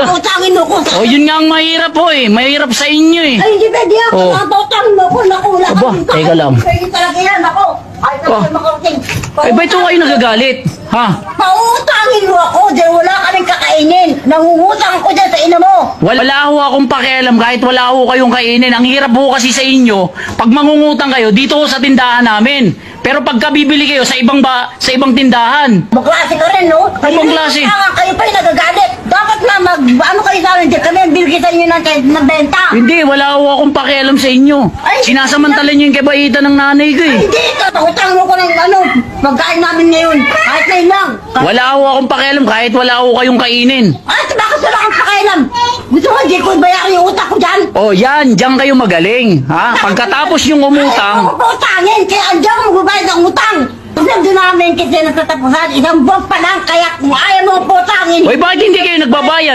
Utangin mo ko. O, yun nga ang mahirap po eh. Mahirap sa inyo eh. Ay, hindi pwede ako. Oh. Utangin mo ko. Naku, wala Aba, kang- teka lang. Pwede talaga yan. Ako. Ay, Oh. makauting. Ay, ba't ito kayo nagagalit? Ha? Pautangin mo ako dahil wala ka rin kakainin. Nangungutang ako dyan sa ina mo. Wala ho akong pakialam kahit wala ho kayong kainin. Ang hirap ho kasi sa inyo, pag mangungutang kayo, dito ho sa tindahan namin. Pero pagka bibili kayo sa ibang tindahan. Maklase ka rin, no? Ibang klase. Kayo pa yung nagagalit. Dapat na ano kayo sa amin, kami ang bilgi sa inyo ng benta. Hindi, wala ho akong pakialam sa inyo. Ay, Sinasamantala niyo yung kabaitan ng nanay ko eh. Hindi, utang mo ko ng pagkain namin ngayon. Kahit na yun lang. Wala ho akong pakialam kahit wala ho kayong kainin. At bakit wala kang pakailam? Gusto mo, hindi ko bayaran yung utak ko dyan. O yan, diyan kayo magaling. Ha? Pagkatapos yung umutang, Ako pa utangin, kaya andyan mo magbabayad ng utang. Kasi doon namin kasi natatapusan, isang buwan pa lang, kaya kung ayaw mo po utangin. Oy, bakit hindi kayo nagbabayad?